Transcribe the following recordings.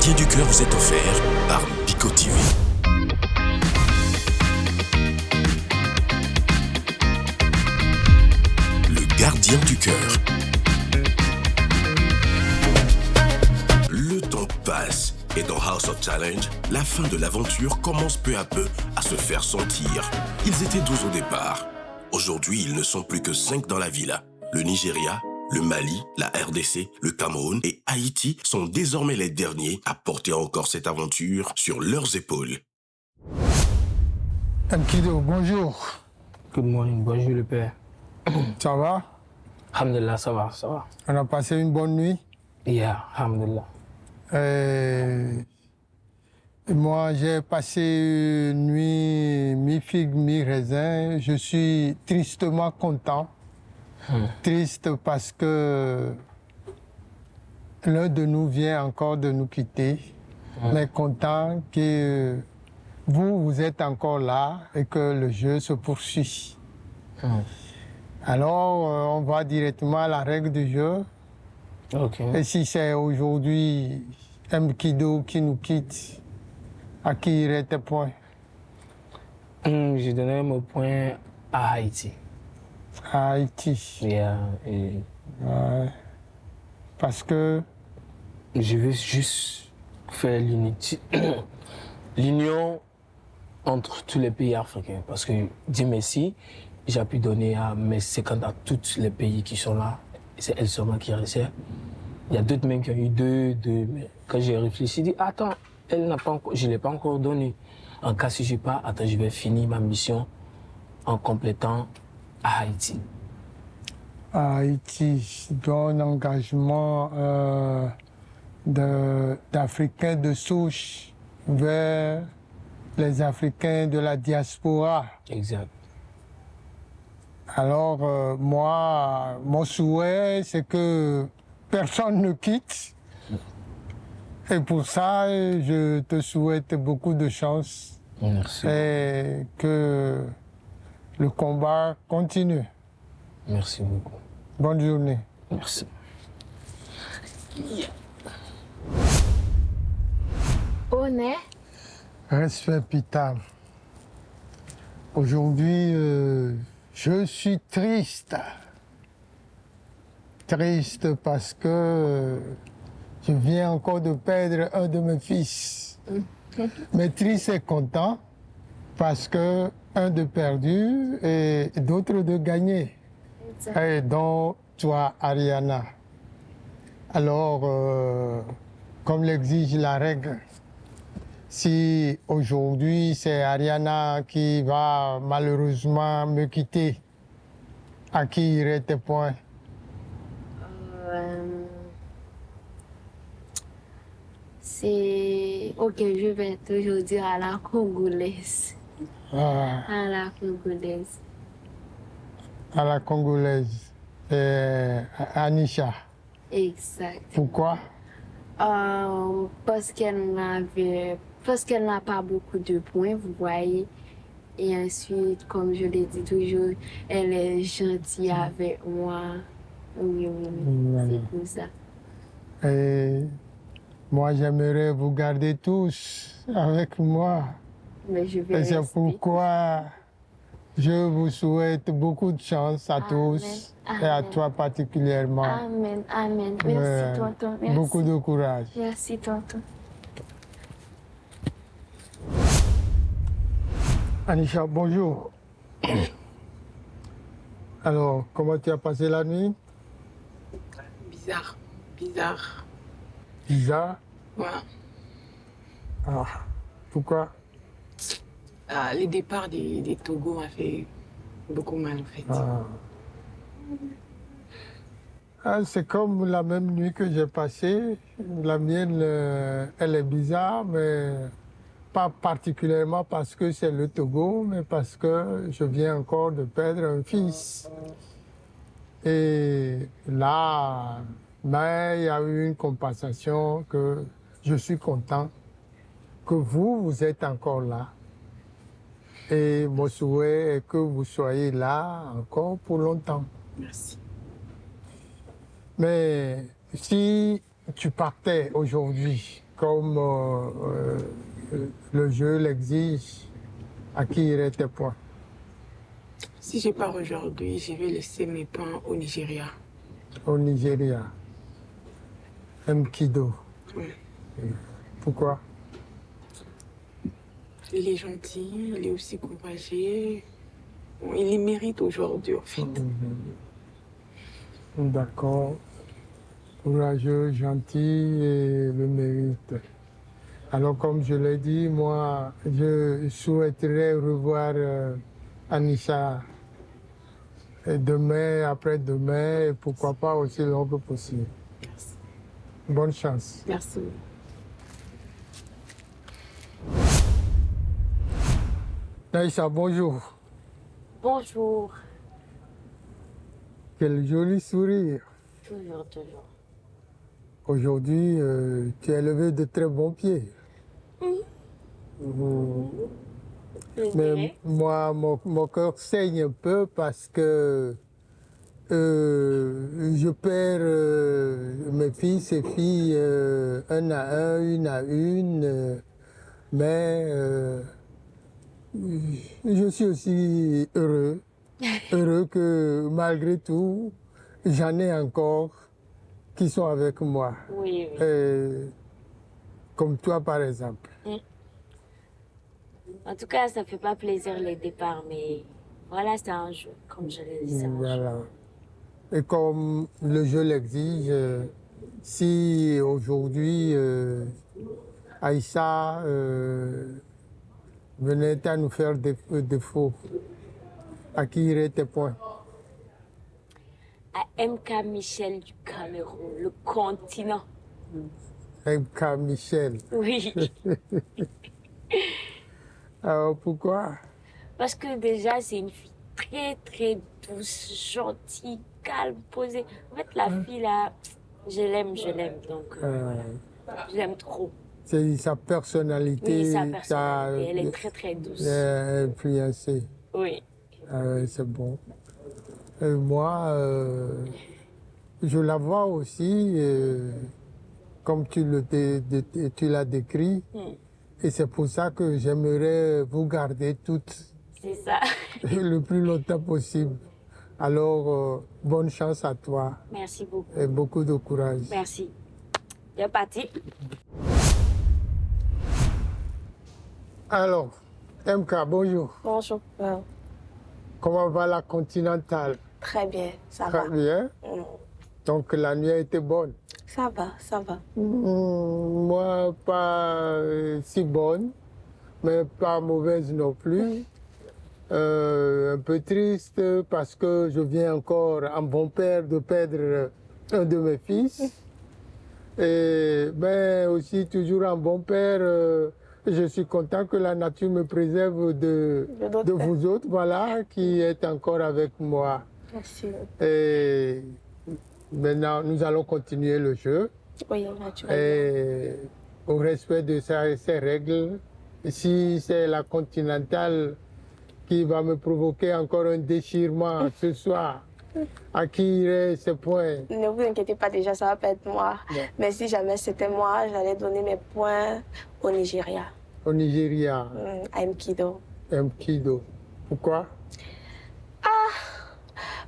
gardien du cœur vous est offert par Pico TV. Le gardien du cœur. Le temps passe et dans House of Challenge, la fin de l'aventure commence peu à peu à se faire sentir. Ils étaient 12 au départ. Aujourd'hui, ils ne sont plus que 5 dans la villa. Le Nigeria, le Mali, la RDC, le Cameroun et Haïti sont désormais les derniers à porter encore cette aventure sur leurs épaules. Mkido, bonjour. Good morning, bonjour le père. Ça va? Alhamdulillah, ça va, ça va. On a passé une bonne nuit? Yeah, alhamdulillah. Moi, j'ai passé une nuit mi-figue, mi-raisin. Je suis tristement content. Triste parce que l'un de nous vient encore de nous quitter. Mais content que vous êtes encore là et que le jeu se poursuit. Alors, on va directement à la règle du jeu. Ok. Et si c'est aujourd'hui Mkido qui nous quitte, à qui irait tes points? Je donnerai mon point à Haïti. À Haïti. Yeah, et Ouais. Parce que je veux juste faire l'union entre tous les pays africains. Parce que, Dieu merci, j'ai pu donner à mes 50 à tous les pays qui sont là. C'est elle seulement qui restent. Il y a d'autres même qui ont eu deux. Mais quand j'ai réfléchi, j'ai dit, attends, elle n'a pas encore, je ne l'ai pas encore donné. En cas si je n'ai pas, attends, je vais finir ma mission en complétant à Haïti. à Haïti, un engagement d'Africains de souche vers les Africains de la diaspora. Exact. Alors, moi, mon souhait, c'est que personne ne quitte. Et pour ça, je te souhaite beaucoup de chance. Merci. Et que le combat continue. Merci beaucoup. Bonne journée. Merci. Honnête. Respect Pitam. Aujourd'hui, je suis triste. Triste parce que je viens encore de perdre un de mes fils. Mais triste et content parce que un de perdu et d'autres de gagner. Et dont toi, Ariana. Alors, comme l'exige la règle, si aujourd'hui c'est Ariana qui va malheureusement me quitter, à qui iraient tes points? C'est... Ok, je vais toujours dire à la Congolaise. Ah, À la Congolaise. à la Congolaise, Anisha. Exact. Pourquoi? Parce qu'elle n'a pas beaucoup de points, vous voyez. Et ensuite, comme je l'ai dit toujours, elle est gentille avec moi. Oui, c'est pour ça. Et moi, j'aimerais vous garder tous avec moi. Mais je vais Et c'est rester. pourquoi je vous souhaite beaucoup de chance à tous et à Amen. toi particulièrement. Amen, amen. Merci, tonton. Merci. Beaucoup de courage. Merci, tonton. Anisha, bonjour. Alors, comment tu as passé la nuit? Bizarre, bizarre. Bizarre. Ouais. Ah, pourquoi? Le départ des Togo m'a fait beaucoup mal en fait. C'est comme la même nuit que j'ai passée. La mienne, elle est bizarre, mais pas particulièrement parce que c'est le Togo, mais parce que je viens encore de perdre un fils. Et là, mais il y a eu une compensation que je suis content que vous êtes encore là. Et mon souhait est que vous soyez là encore pour longtemps. Merci. Mais si tu partais aujourd'hui, comme le jeu l'exige, à qui iraient tes points? Si je pars aujourd'hui, je vais laisser mes points au Nigeria. Au Nigeria. Mkido. Oui. Pourquoi? Il est gentil, il est aussi courageux. Il les mérite aujourd'hui, en fait. D'accord. Courageux, gentil et le mérite. Alors, comme je l'ai dit, moi, je souhaiterais revoir Anisha demain, après-demain, et pourquoi pas aussi longtemps que possible. Merci. Bonne chance. Merci. Aïcha, bonjour. Bonjour. Quel joli sourire. Toujours, toujours. Aujourd'hui, tu es levé de très bons pieds. Mais moi, mon cœur saigne un peu parce que je perds mes fils et filles un à un, une à une. Mais je suis aussi heureux que malgré tout, j'en ai encore qui sont avec moi. Oui, oui. Comme toi, par exemple. En tout cas, ça ne fait pas plaisir les départs, mais voilà, c'est un jeu, comme je l'ai dit. Voilà. Et comme le jeu l'exige, si aujourd'hui Aïcha venait à nous faire défaut, à qui iraient tes points? À MK Michel du Cameroun, le continent. MK Michel. Oui. Alors pourquoi? Parce que déjà, c'est une fille très, très douce, gentille, calme, posée. En fait, la fille là, je l'aime. Donc, je l'aime trop. C'est sa personnalité. Oui, sa personnalité. Elle est très, très douce. Influencée. Oui. C'est bon. Moi, je la vois aussi, comme tu l'as décrit. Et c'est pour ça que j'aimerais vous garder toutes. C'est ça. Le plus longtemps possible. Alors, bonne chance à toi. Merci beaucoup. Et beaucoup de courage. Merci. Bien parti. Alors, MK, bonjour. Bonjour. Comment va la Continentale? Très bien, ça Très va. bien. Donc la nuit a été bonne. Ça va, ça va. Moi, pas si bonne, mais pas mauvaise non plus. Un peu triste parce que je viens encore en bon père de perdre un de mes fils. Mais aussi toujours en bon père, je suis content que la nature me préserve de vous autres, voilà, qui êtes encore avec moi. Merci. Et maintenant, nous allons continuer le jeu. Oui, naturellement. Et au respect de ces règles, si c'est la Continentale qui va me provoquer encore un déchirement ce soir, à qui iraient ces points? Ne vous inquiétez pas, déjà, ça va pas être moi. Ouais. Mais si jamais c'était moi, j'allais donner mes points au Nigeria, Au Nigeria, à Mkido. Mkido. Pourquoi?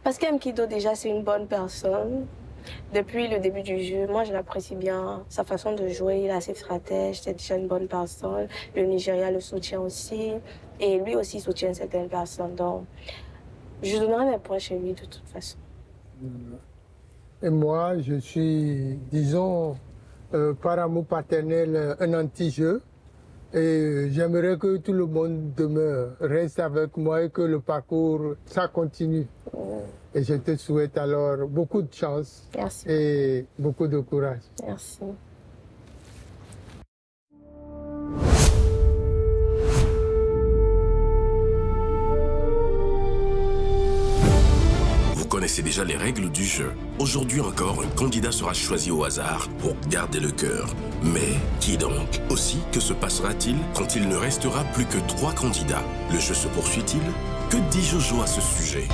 Parce qu'Mkido, déjà, c'est une bonne personne. Depuis le début du jeu, moi, je l'apprécie bien. Sa façon de jouer, il est assez stratège, c'est déjà une bonne personne. Le Nigeria le soutient aussi. Et lui aussi soutient certaines personnes. Donc, je donnerai mes points chez lui de toute façon. Et moi, je suis, disons, par amour paternel, un anti-jeu. Et j'aimerais que tout le monde demeure, reste avec moi et que le parcours, ça continue. Et je te souhaite alors beaucoup de chance. Merci. Et beaucoup de courage. Merci. Vous connaissez déjà les règles du jeu. Aujourd'hui encore, un candidat sera choisi au hasard pour garder le cœur. Mais qui donc? Aussi, que se passera-t-il quand il ne restera plus que 3 candidats? Le jeu se poursuit-il? Que dit Jojo à ce sujet?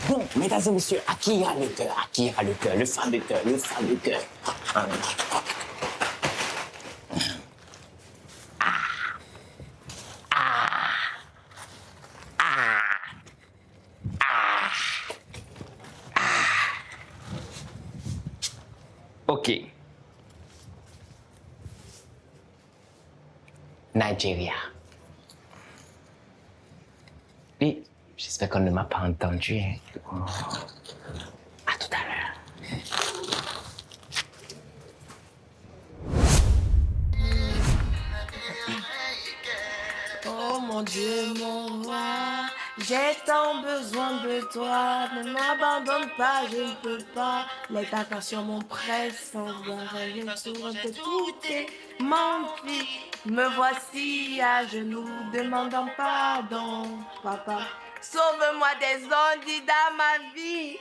Bon, mesdames et messieurs, à qui ira le cœur? À qui ira le cœur? Le fameux cœur, le fameux cœur. Ok. Nigeria. Et j'espère qu'on ne m'a pas entendu. Hein. À tout à l'heure. Oh mon Dieu, mon roi, j'ai tant besoin de toi. Ne m'abandonne pas, je ne peux pas. Les vacances sur mon presse sans je souffre de tout est menti. Me voici à genoux, demandant pardon, papa. Sauve-moi des ondits dans ma vie.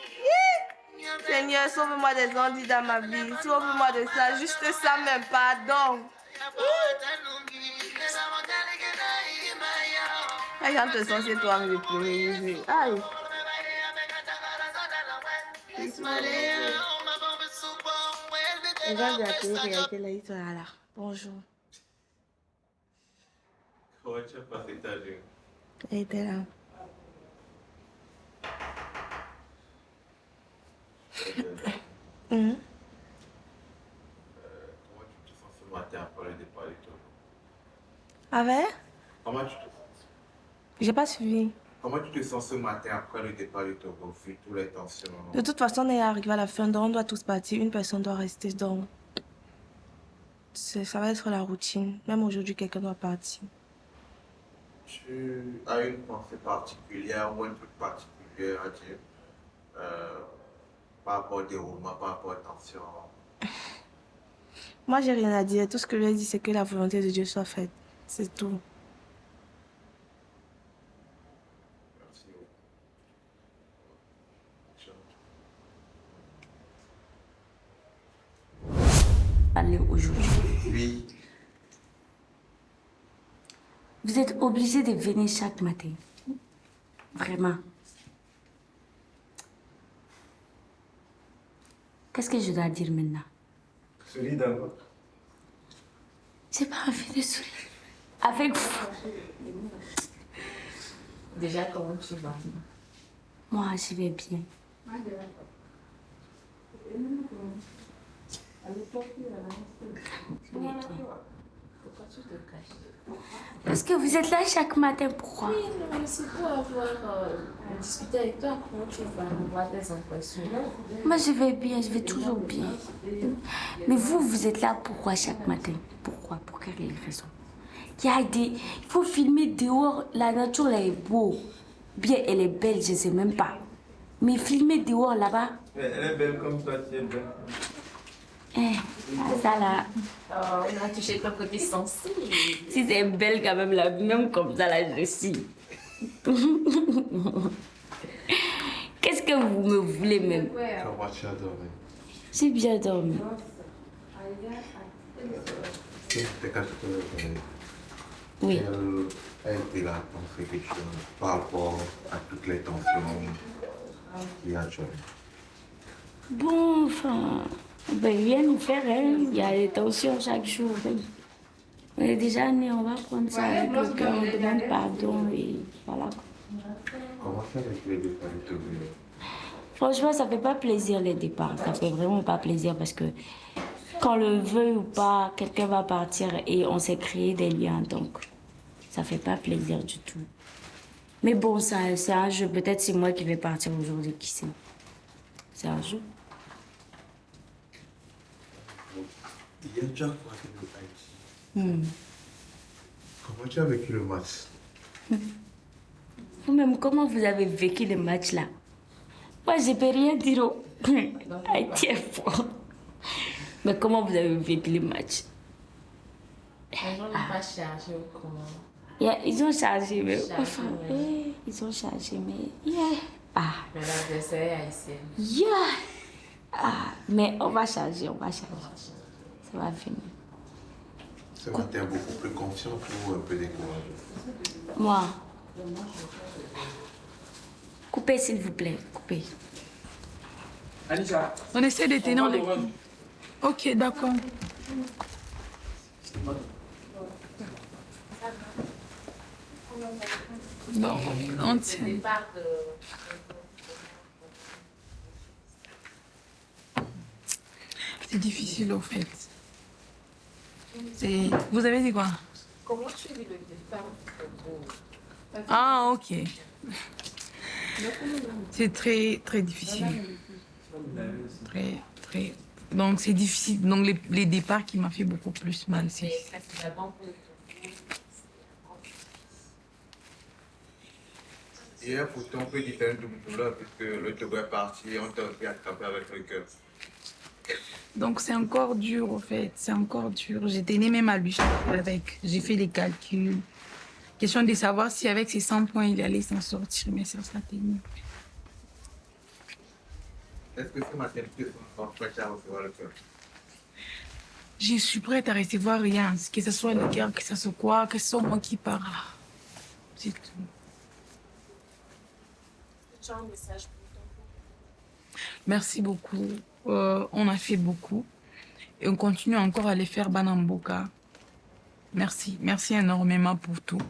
Seigneur, sauve-moi des ondits dans ma vie. Sauve-moi de ça, juste ça, même pardon. Aïe, quand te sens, c'est toi, mais le premier Jésus. Aïe. Les gens de la télé qui étaient là, ils sont là. Bonjour. Comment tu as passé ta journée? Elle était là. Comment tu te sens ce matin après le départ du Togo? Avec? Comment tu te sens? J'ai pas suivi. Comment tu te sens ce matin après le départ du Togo, vu toutes les tensions? De toute façon, on est arrivé à la fin, donc on doit tous partir. Une personne doit rester, donc ça va être la routine. Même aujourd'hui, quelqu'un doit partir. Tu as une pensée particulière ou un truc particulier à dire par rapport au déroulement, par rapport aux tensions? Moi, j'ai rien à dire. Tout ce que je dis, c'est que la volonté de Dieu soit faite. C'est tout. Merci. Parler aujourd'hui. Oui. Vous êtes obligé de venir chaque matin. Vraiment. Qu'est-ce que je dois dire maintenant? Souris d'abord. J'ai pas envie de sourire. Avec vous. Déjà, comment tu vas? Moi, je vais bien. Je vais bien. Pourquoi tu te caches? Parce que vous êtes là chaque matin, pourquoi? Oui, non, mais c'est pour avoir discuté avec toi. Comment tu vas avoir des impressions? Moi, je vais bien, je vais toujours bien. Mais vous, vous êtes là pourquoi chaque matin? Pourquoi? Pour quelle raison? Il faut filmer dehors, la nature là est beau. Bien, elle est belle, je ne sais même pas. Mais filmer dehors là-bas... Elle est belle comme toi, tu es belle. Ça là... Oh, on a touché ton côté sensible. Si c'est belle quand même là, même comme ça là, je suis. Qu'est-ce que vous me voulez même? Comment tu as dormi? J'ai bien dormi. T'es caché tout le temps. Oui. Elle était là pour faire quelque chose par rapport à toutes les tensions qu'il y a actuellement. Bon, enfin... Ben, rien nous faire, hein. Il y a des tensions chaque jour. Oui. On est déjà nés, on va prendre ça avec le cœur, on demande pardon et voilà. Comment ça avec les départs du Togo? Franchement, ça fait pas plaisir les départs. Ça fait vraiment pas plaisir parce que quand le veut ou pas, quelqu'un va partir et on s'est créé des liens. Donc, ça fait pas plaisir du tout. Mais bon, c'est un jeu. Peut-être c'est moi qui vais partir aujourd'hui, qui sait. C'est un jeu. Il y a déjà quoi que nous Haïti. Comment tu as vécu le match? Vous-même, comment vous avez vécu le match là? Moi, je peux rien dire au Haïti est fort. Mais comment vous avez vécu le match? Les gens n'ont pas chargé ou comment? Ils ont chargé, mais... Chargé, Enfin, ouais. ils ont chargé, mais... Mais l'adversaire est haïtien. Mais on va charger, on va charger. Ça va finir. Ce matin, beaucoup plus confiant ou un peu découragé? Moi, Coupez, s'il vous plaît. Coupez. On essaie de tenir les... Ok, d'accord. Bon, on tient. C'est difficile au fait. Vous avez dit quoi? Comment tu vis le départ? Ah, ok. C'est très, très difficile. Très, très. Donc, c'est difficile. Donc, les départs qui m'ont fait beaucoup plus mal. Hier, pourtant, un peu différent de Moutoula, puisque le Togo est parti, on t'a aussi attrapé avec le cœur. Donc, c'est encore dur, au fait. C'est encore dur. J'étais née même à lui avec. J'ai fait les calculs. Question de savoir si avec ses 100 points, il allait s'en sortir, mais ça sera terrible. Est-ce que ce matin, tu es encore prête à recevoir le cœur? Je suis prête à recevoir rien, que ce soit le cœur, que ce soit quoi, que ce soit moi qui pars. C'est tout. Tu as un message pour ton peuple? Merci beaucoup. On a fait beaucoup. Et on continue encore à les faire Banamboka. Merci. Merci énormément pour tout.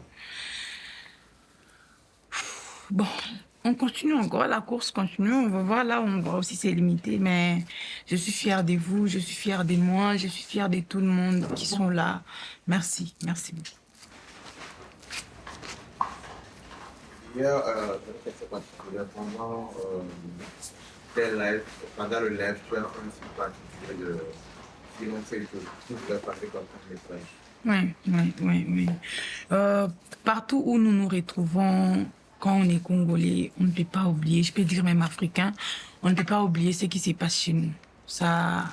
Bon, on continue encore. La course continue. On va voir là où on va aussi c'est limité. Mais je suis fière de vous. Je suis fière de moi. Je suis fière de tout le monde qui sont là. Merci. Merci beaucoup. Hier, je ne sais pas pendant le live, tu as fait un signe particulier de Simon Feito. Tout doit passer comme un message. Oui. Partout où nous nous retrouvons, quand on est Congolais, on ne peut pas oublier, je peux dire même Africain, on ne peut pas oublier ce qui se passe chez nous. Ça,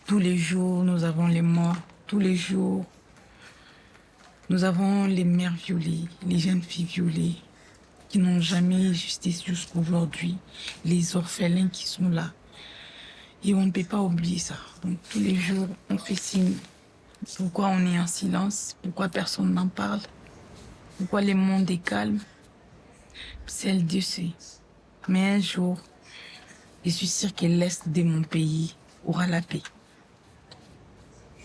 tous les jours, nous avons les morts. Tous les jours, nous avons les mères violées, les jeunes filles violées, qui n'ont jamais justice jusqu'à aujourd'hui, les orphelins qui sont là. Et on ne peut pas oublier ça. Donc tous les jours, on fait signe. Pourquoi on est en silence? Pourquoi personne n'en parle? Pourquoi le monde est calme? Seul Dieu sait. Mais un jour, je suis sûre que l'Est de mon pays aura la paix.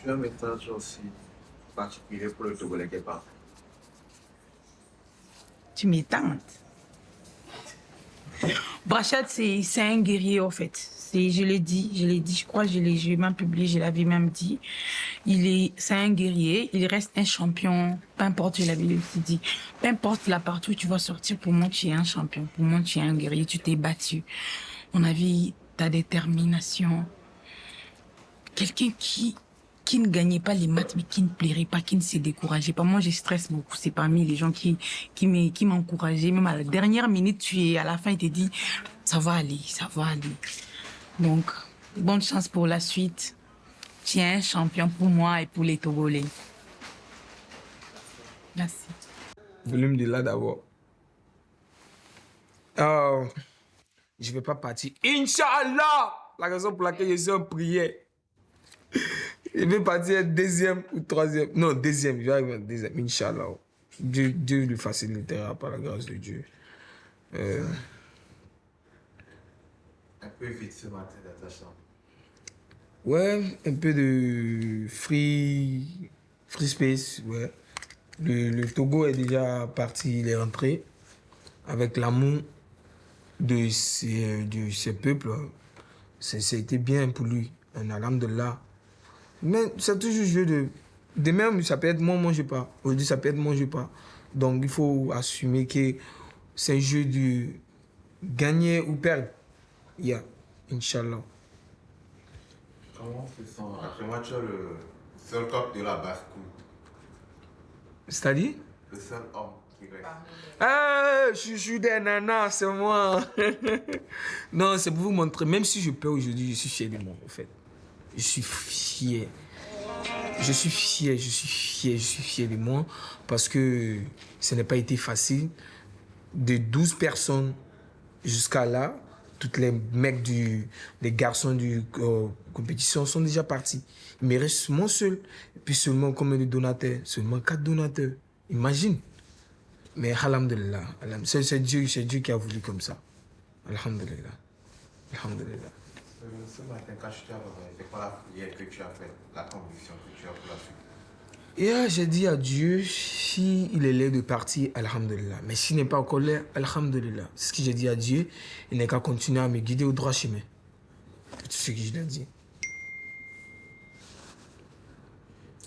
Tu as un message aussi particulier pour le Togolais qui est parti. Tu m'étentes. Brachat, c'est un guerrier, en fait. Je l'ai dit, je crois que je l'ai même publié, je l'avais même dit. C'est un guerrier, il reste un champion, peu importe, je l'avais aussi dit. Peu importe la partie où tu vas sortir, pour moi, tu es un champion. Pour moi, tu es un guerrier, tu t'es battu. On a vu ta détermination. Quelqu'un qui ne gagnait pas les maths, mais qui ne plairait pas, qui ne s'est découragé pas. Moi, je stresse beaucoup. C'est parmi les gens qui m'encourageaient. Même à la dernière minute, à la fin, il te dit, ça va aller, ça va aller. Donc, bonne chance pour la suite. Tu es un champion pour moi et pour les Togolais. Merci. Volume de là d'abord. Je ne vais pas partir. Inch'Allah! La raison pour laquelle je suis en prière. Je vais partir deuxième ou troisième. Non, deuxième. Je vais arriver en deuxième. Inch'Allah. Dieu lui facilitera par la grâce de Dieu. Un peu vite ce matin dans ta chambre. Ouais, un peu de free space, ouais. Le Togo est déjà parti, il est rentré avec l'amour de ses peuples. Ça a été bien pour lui, un alhamdoulilah. Mais c'est toujours jeu de... Demain, ça peut être moi, mange pas. Aujourd'hui, ça peut être mange pas. Donc, il faut assumer que c'est un jeu de gagner ou perdre. Inch'Allah. Comment on se sent? Actuellement, tu as le seul coq de la basse-cour. C'est-à-dire? Le seul homme qui reste. Ah, chouchou des nanas, c'est moi. Non, c'est pour vous montrer. Même si je perds aujourd'hui, je suis fier de moi, en fait. Je suis fier. Je suis fier de moi parce que ce n'a pas été facile. De 12 personnes jusqu'à là, tous les mecs, les garçons de compétition sont déjà partis. Il me reste moi seul. Et puis seulement combien de donateurs? Seulement 4 donateurs. Imagine. Mais alhamdulillah, c'est Dieu qui a voulu comme ça. Alhamdulillah. Alhamdulillah. Ce matin, quand je t'ai abandonné, c'est quoi la prière que tu as faite, la conviction que tu as pour la suite? Et j'ai dit à Dieu, s'il est l'air de partir, alhamdulillah. Mais s'il n'est pas encore là, alhamdulillah. C'est ce que j'ai dit à Dieu. Il n'est qu'à continuer à me guider au droit chemin. C'est tout ce que je lui ai dit.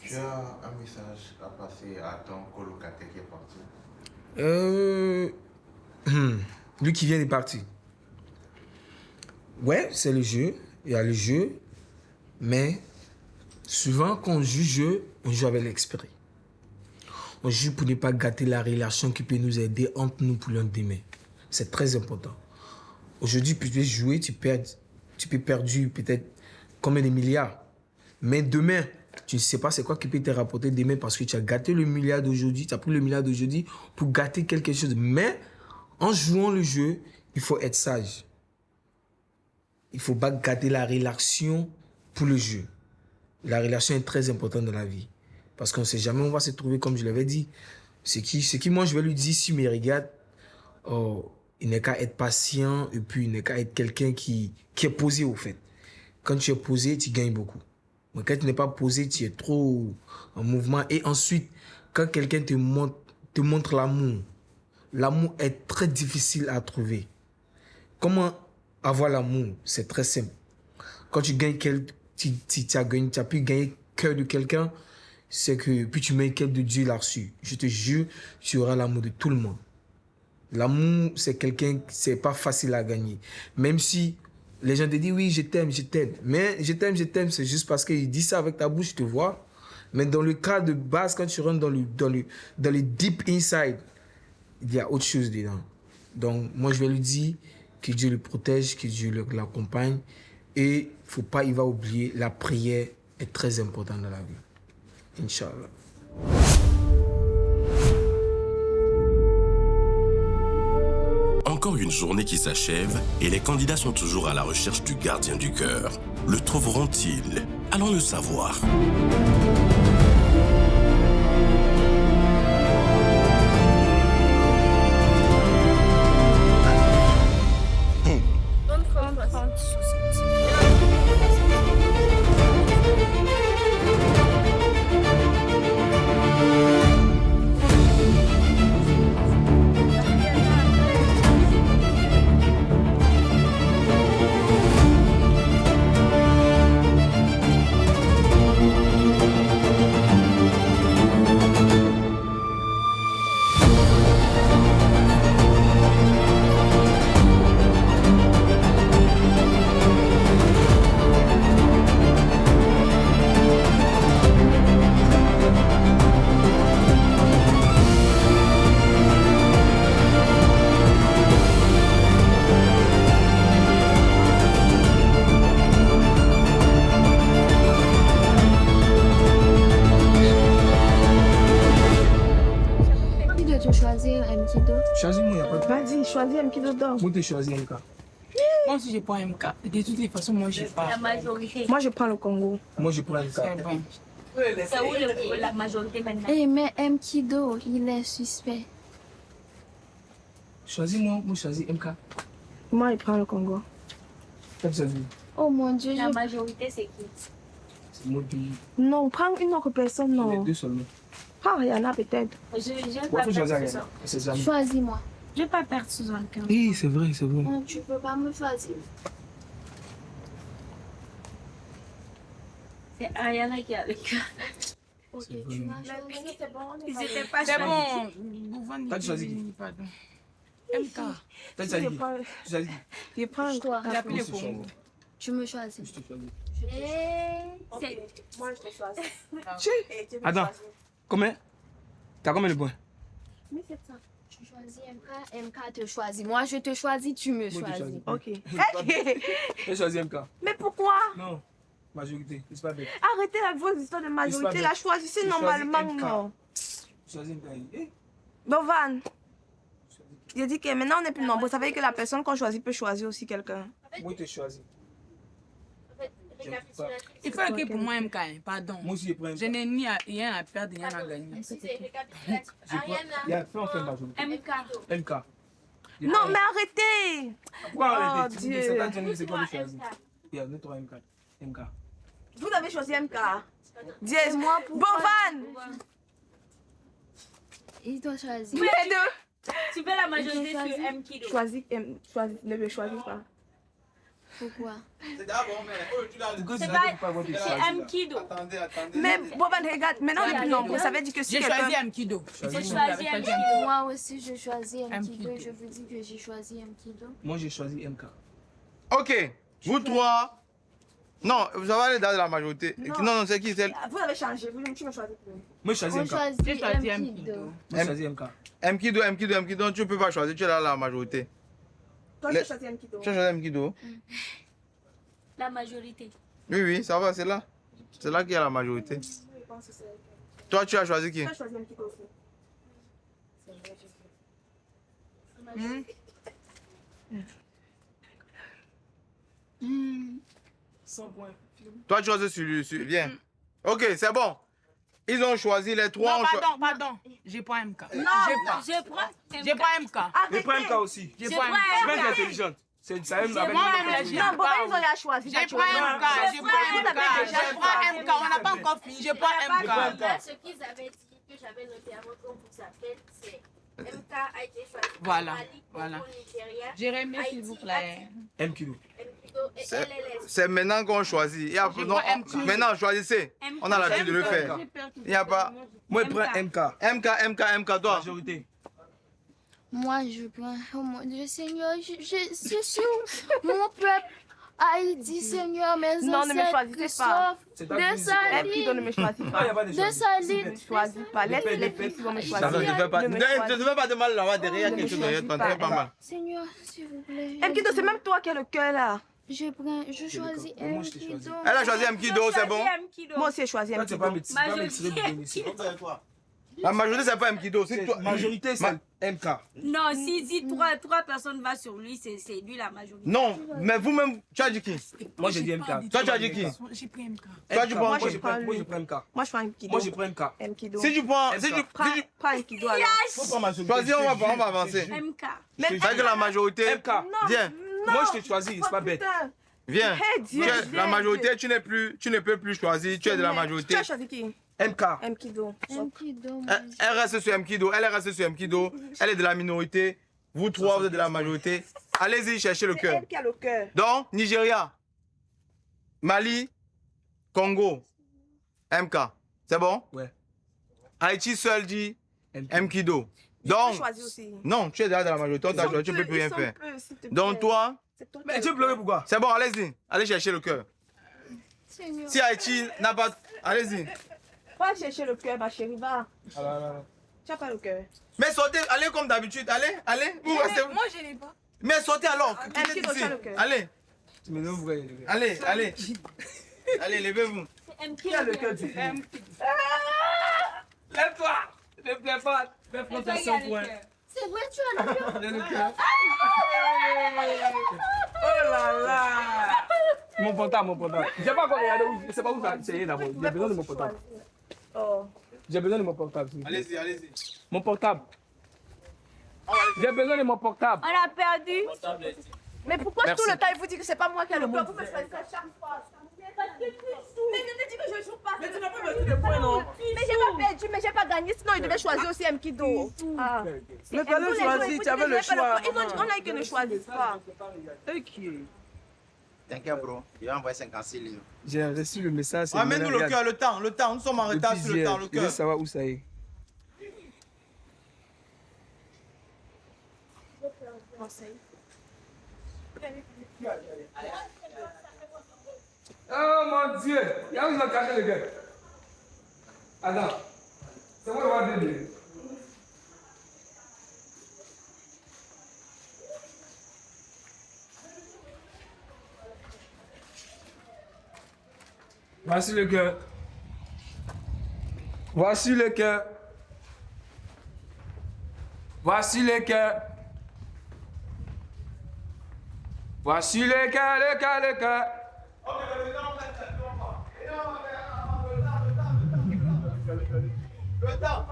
Tu as un message à passer à ton colocataire qui est parti? Lui qui vient de partir. Ouais, c'est le jeu. Il y a le jeu. Mais souvent, quand on joue avec l'esprit. On joue pour ne pas gâter la relation qui peut nous aider entre nous pour l'endemain. C'est très important. Aujourd'hui, tu peux jouer, tu peux perdre peut-être combien de milliards. Mais demain, tu ne sais pas c'est quoi qui peut te rapporter demain parce que tu as gâté le milliard d'aujourd'hui, tu as pris le milliard d'aujourd'hui pour gâter quelque chose. Mais en jouant le jeu, il faut être sage. Il ne faut pas gâter la relation pour le jeu. La relation est très importante dans la vie. Parce qu'on ne sait jamais, on va se trouver comme je l'avais dit. Ce qui moi, je vais lui dire, s'il me regarde, il n'est qu'à être patient et puis il n'est qu'à être quelqu'un qui est posé au fait. Quand tu es posé, tu gagnes beaucoup. Mais quand tu n'es pas posé, tu es trop en mouvement. Et ensuite, quand quelqu'un te montre l'amour, l'amour est très difficile à trouver. Comment avoir l'amour? C'est très simple. Quand tu gagnes tu as pu gagner le cœur de quelqu'un, c'est que puis tu mets le cœur de Dieu là-dessus. Je te jure, tu auras l'amour de tout le monde. L'amour, c'est c'est pas facile à gagner. Même si les gens te disent oui, je t'aime. Mais je t'aime, c'est juste parce qu'ils disent ça avec ta bouche, tu te vois. Mais dans le cas de base, quand tu rentres dans le deep inside, il y a autre chose dedans. Donc, moi, je vais lui dire que Dieu le protège, que Dieu l'accompagne. Et il va oublier, la prière est très importante dans la vie. Inch'Allah. Encore une journée qui s'achève et les candidats sont toujours à la recherche du gardien du cœur. Le trouveront-ils? Allons le savoir. Choisis-moi, il n'y a pas de... Vas-y, choisis un qui dedans. Moi, tu choisis MK. Moi aussi, je prends MK. De toutes les façons, moi, je pas. La majorité. Moi, je prends le Congo. Moi, je prends MK. C'est bon. C'est où la majorité maintenant? Eh, mais M. Kido, il est suspect. Choisis-moi, moi, je choisis MK. Moi, je prends le Congo. Oh mon Dieu, La majorité, c'est qui? C'est moi qui... Non, prends une autre personne, Les non. deux seulement. Prends Rihanna, peut-être. Je vais Ouais, pas faut choisir perdre rien. ce soir. C'est jamais. Choisis-moi. Je vais pas perdre ce soir le cœur. Oui, c'est vrai, c'est vrai. Non, tu peux pas me choisir. C'est Ariana qui a le cœur. Ok, tu m'as choisi. C'est bon, ils étaient pas C'est choisis. bon. Gouverne, T'as choisi. pardon. MK. T'as choisi qui? Tu choisis qui? Je prends Toi. Il a pris le Je Congo. Tu me choisis. te choisis. Moi, je te choisis. Attends, combien? T'as combien de points? 1700. Tu choisis MK te choisit. Moi, je te choisis, tu me Moi, je te choisis. choisis. Ok. J'ai choisi MK. Mais pourquoi? Non, majorité, c'est pas bête. Arrêtez la vos histoires de majorité. La choisissez Je normalement, choisis MK. non. Choisis MK. Eh, Bovan. J'ai dit que maintenant on est plus nombreux. Ça veut dire que la personne qu'on choisit peut choisir aussi quelqu'un. moi, je te choisis. Il faut écrire pour moi MK, hein, pardon. Moi aussi, je prends MK. Je n'ai rien à perdre, rien à gagner. Fais en fait majorité. MK. Non, mais arrêtez. Pourquoi arrêter? Oh, Tu Dieu. dis 50 c'est quoi le choisir? Regarde, nous 3 MK. Vous avez choisi MK. Dièse. Moi, Bovan. Il doit choisir. Les deux. Tu veux la majorité sur M Kido. Choisis, ne le choisis pas. Pourquoi? C'est d'abord, mais tu l'as dit. C'est M Kido. Attendez. Mais Bovan, regarde, maintenant on est plus nombreux. Ça veut dire que si J'ai choisi quelqu'un... M Kido. J'ai choisi M Kido. Moi aussi, je choisis M Mkido. Kido. Je vous dis que j'ai choisi Mkido. Moi, j'ai choisi MK. Ok, vous trois. Non, vous avez les dates de la majorité. Non, c'est qui? Vous avez changé, tu me choisis plus. Moi, je choisis On MK. J'ai choisit choisi Mkido. Moi, je choisis MK. Mkido, tu peux pas choisir, tu es là la majorité. Toi, tu as choisi Mkido. Tu as choisi Mkido? La majorité. Oui, ça va, c'est là. C'est là qu'il y a la majorité. Toi, tu as choisi qui? Tu as choisi Mkido aussi. 100 points. Toi, tu choisis sur viens. Ok, c'est bon. Ils ont choisi les trois. Non, pardon. J'ai pas MK. Non, je prends J'ai pas MK. Mais prends MK aussi. J'ai Je pas prends MK. Tu es intelligente. C'est ça même avec Moi-même, là, j'ai Non, Bovan, pas. ils ont déjà choisi. J'ai pas MK. J'ai pas MK. On n'a pas encore fini. J'ai pas MK. Là, ce qu'ils avaient dit, que j'avais noté à votre compte pour sa fête, c'est MK a été choisi par Voilà, Mali, voilà. Congo, Nigeria, Jérémy, s'il vous plaît. M Kilo. Mkido et LLS. C'est maintenant qu'on choisit. Il y a, non, pas MK. maintenant, choisissez. On a l'habitude de le faire. Il n'y a pas. Moi, je prends MK. MK, toi. Majorité. Moi, je prends. Oh mon Dieu, Seigneur, je suis sur mon peuple. Haïti, Seigneur, mes Non, ne me ancêtres, choisissez pas. C'est ta de vie. Mkido ne me choisit Ah, il pas. n'y a pas de De choix. Saline. Ne choisis pas. Laisse les filles qui vont me choisir. Ne te fais pas, Ne me ne choisis te fais pas de mal là-bas derrière Ne me quelque chose derrière toi. Ne te fais pas mal. Seigneur, s'il vous plaît. Mkido, c'est même toi qui as le cœur là. Je choisis Moi, je t'ai choisi. Mkido. Elle a choisi Mkido, c'est bon. Moi aussi, j'ai choisi Toi, tu vas Mkido. pas m'exprimer. La majorité, c'est pas Mkido. C'est toi. Majorité, c'est MK. Non, si trois personnes vont sur lui, c'est lui la majorité. Non, mais vous-même, tu as dit qui? Moi, j'ai dit MK. Toi, tu as dit qui? J'ai pris MK. Toi, tu prends Moi, quoi? je prends MK. Moi, je prends Mkido. Moi, je prends MK. Mkido. Si tu prends. Prends Mkido alors. Faut pas majorité. Choisis, on va avancer. MK. Avec la majorité. MK. Viens, Moi, je t'ai choisi, c'est pas bête. Putain. viens. Hey, Dieu, Tu es Dieu, la majorité, Dieu. tu ne peux plus choisir. Tu es de la majorité. Tu as choisi qui? MK. Mkido. Mkido. Elle reste sur Mkido. Elle est restée sur Mkido. Elle est de la minorité. Vous trois, vous êtes de la majorité. Allez-y, cherchez le C'est cœur. elle qui a le cœur. Donc, Nigeria, Mali, Congo, MK. C'est bon? Ouais. Haïti seul dit MK. Mkido. Tu Donc, choisis aussi. non, tu es déjà de la majorité. On t'a choisi, tu ne peux plus rien faire. Donc, toi, C'est toi qui Mais as tu le veux pleurer cœur. pourquoi? c'est bon, allez-y. Allez chercher le cœur. Seigneur. Si Haïti n'a pas. Allez-y. Va chercher le cœur, ma chérie, va. Tu n'as pas le cœur. Mais sortez, allez comme d'habitude. Allez. Vous restez. Moi, je n'ai pas. Mais sortez alors. Mkido, Quittez tu as ici. le cœur. Allez, Tu me donnes vrai. allez. Allez, levez-vous. Qui a le cœur du film? Lève-toi! Ne plaît pas. Fais prendre tes 100 points. C'est vrai, tu as le cœur. Donne le cœur. Oh là là! Mon portable. J'ai pas encore regardé où. Je sais pas où ça c'est d'abord. J'ai besoin de mon portable. Oh. J'ai besoin de mon portable. s'il vous plaît. Allez-y. Mon portable. J'ai besoin de mon portable. On a perdu. Mais pourquoi Merci. tout le temps il vous dit que c'est pas moi qui ai le cœur? Vous me choisissez à chaque fois. Mais je te dis que je joue pas. Mais tu n'as pas perdu de points, non? Mais j'ai pas perdu, mais j'ai pas gagné. Sinon, il devait choisir aussi Mkido. Ah. Mais fallait Vous, les choisir, gens, ils tu avais vous le disent que choix. Ils ont dit, on a dit qu'ils ne choisissent pas. Ok. T'inquiète, bro. Il va envoyer 56 livres. J'ai reçu le message. c'est Amène-nous le Regarde. cœur, le temps. Nous sommes en retard Depuis sur le temps, hier, le je veux cœur. savoir où ça est. Oh mon Dieu! Il y a où ils ont caché le gars? Attends. C'est moi qui vais te dire. Voici le cœur. Voici le cœur. Voici le cœur. Voici le cœur, le cœur, le cœur. Le temps.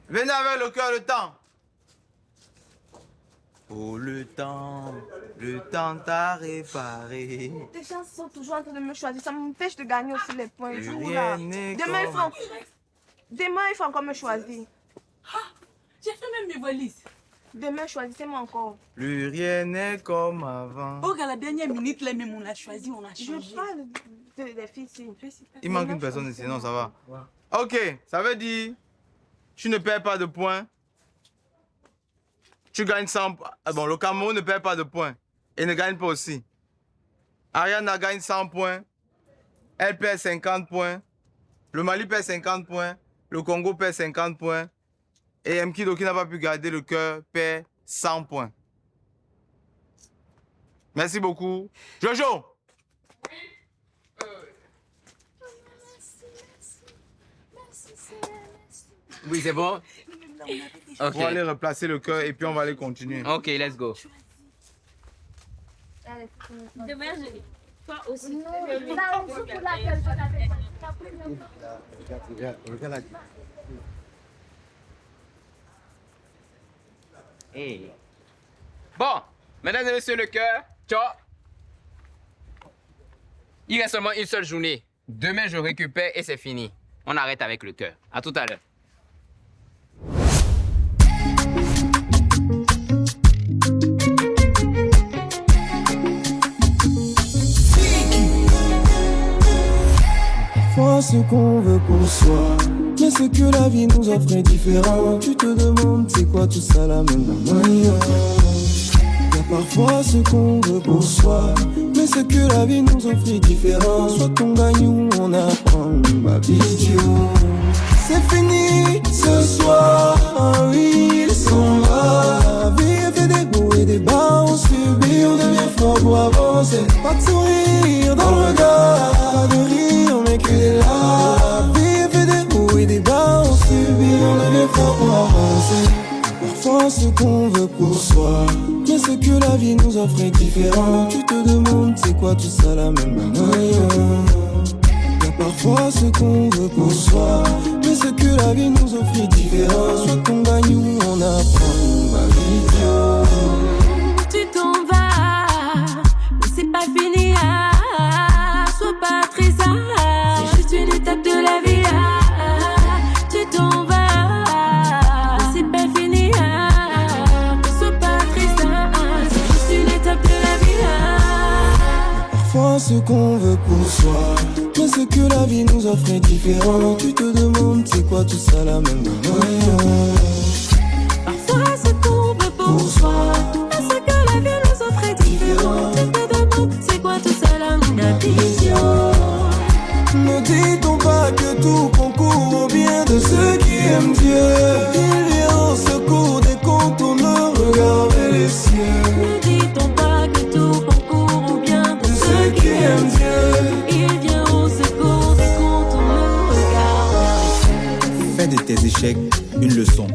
Venez avec le cœur, le temps. Oh, le temps t'a réparé. Tes gens sont toujours en train de me choisir. Ça m'empêche de gagner aussi les points. Rien n'est Demain, il comme- faut encore me choisir. J'ai fait même mes valises. Demain, choisissez-moi encore. Plus rien n'est comme avant. Oh, à la dernière minute, là même, on l'a choisi, on a changé. Je parle des filles ici. Il manque une personne ici, non, ça va. Ok, ça veut dire, tu ne perds pas de points. Tu gagnes 100 points. Bon, le Cameroun ne perd pas de points. Et ne gagne pas aussi. Ariana gagne 100 points. Elle perd 50 points. Le Mali perd 50 points. Le Congo perd 50 points. Et Mkido, qui n'a pas pu garder le cœur, perd 100 points. Merci beaucoup. Jojo! Oui, c'est bon? On va aller replacer le cœur et puis on va aller continuer. Ok, let's go. Demain, je... Toi aussi. Non, Hey. Bon, mesdames et messieurs, le cœur, ciao. Il reste seulement une seule journée. Demain, je récupère et c'est fini. On arrête avec le cœur. À tout à l'heure. Parfois ce qu'on veut pour soi, mais ce que la vie nous offre est différent. Tu te demandes c'est quoi tout ça la même manière. Y'a parfois ce qu'on veut pour soi, mais ce que la vie nous offre est différent. Soit on gagne ou on apprend, ma vidéo. C'est fini ce soir, oui ils sont là. La vie a fait des hauts et des bas, on subit, on devient fort pour avancer. Pas de sourire dans le regard, pas de rire mais que des larmes. La vie a fait des hauts et des bas, on subit, on devient fort pour avancer. Parfois ce qu'on veut pour soi, mais ce que la vie nous offre est différent. Tu te demandes c'est quoi tout ça la même manière. Y'a parfois ce qu'on veut pour soi, mais ce que la vie nous offre est différent. Soit on gagne ou on apprend, ma vidéo. Tu t'en vas, mais c'est pas fini. Sois pas très c'est juste une étape de la vie. Tu t'en vas, mais c'est pas fini. Sois pas très c'est juste une étape de la vie. Parfois ce qu'on veut pour soi, mais ce que la vie nous offre est différent. Tu te demandes c'est quoi tout ça la même manière. Parfois ce qu'on veut pour soi, mais ce que la vie nous offre est différent. Tu te demandes c'est quoi tout ça la même vision. Ne dit-on pas que tout concourt au bien de ceux qui aiment Dieu. Il vient au secours des contourneurs, regardez les cieux. Ne dit-on pas que tout concourt au bien de ceux qui aiment Dieu. Il vient au secours des contourneurs, regardez les cieux. Fais de tes échecs une leçon.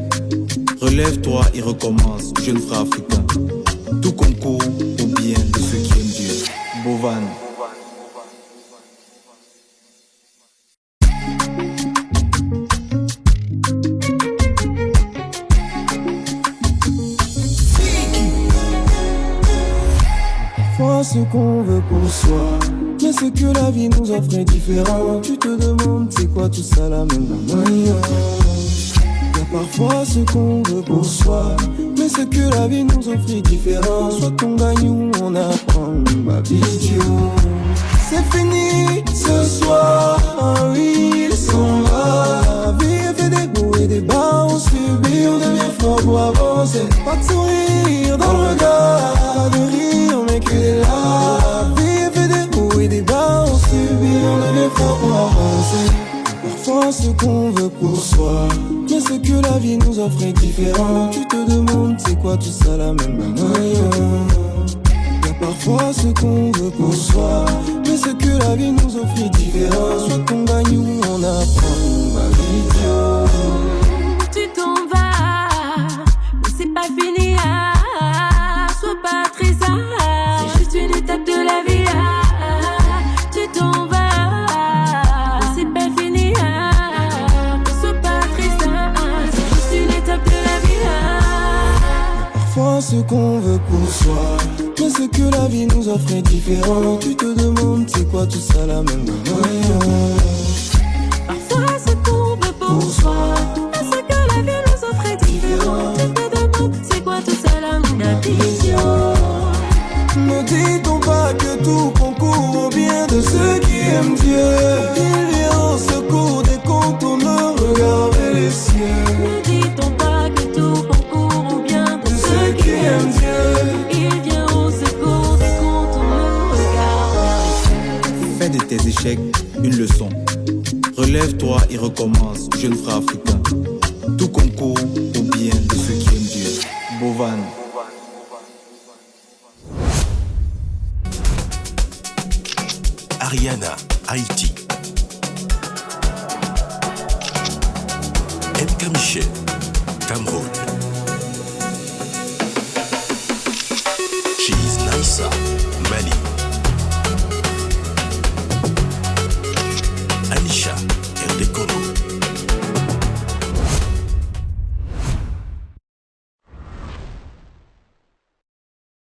Relève-toi et recommence, jeune frère africain. Tout concourt au bien de ceux qui aiment Dieu. Bovan. Parfois ce qu'on veut pour soi, mais ce que la vie nous offre est différent. Tu te demandes c'est quoi tout ça la même manière. Y'a parfois ce qu'on veut pour soi, mais ce que la vie nous offre est différent. Soit on gagne ou on apprend, ma vidéo. C'est fini ce soir, oui ils sont là. La vie a fait des hauts et des bas, on subit, on devient fort pour avancer. Pas de sourire dans le regard, pas de rire mais que des larmes. La vie a fait des hauts et des bas, on subit, on devient fort pour avancer. Parfois ce qu'on veut pour soi, mais ce que la vie nous offre est différent. Tu te demandes c'est quoi tout ça la même manière. Y'a parfois ce qu'on veut pour soi, mais ce que la vie nous offre est différent. Soit on gagne ou on apprend, ma vidéo. Tu t'en vas, mais c'est pas fini. Sois pas très c'est juste une étape de la vie. parfois ce qu'on veut pour soi, mais ce que la vie nous offre est différent. Tu te demandes c'est quoi tout ça la même manière. Parfois ce qu'on veut pour soi, mais ce que la vie nous offre est différent. Tu te demandes c'est quoi tout ça la même vision. Ne dit-on pas que tout concourt au bien de ceux qui aiment Dieu? Il vient au secours dès qu'on tourne le regard vers les cieux. Ne dit-on pas que tout concourt au bien de ceux qui aiment Dieu? Il vient au secours dès qu'on tourne le regard vers les cieux. Fais de tes échecs une leçon. Relève-toi et recommence, jeune frère africain. Tout concourt au bien de ceux qui aiment Dieu. Bovan. Ariana, Haïti. Edka Michel, Cameroun. She's Naissa, Mali.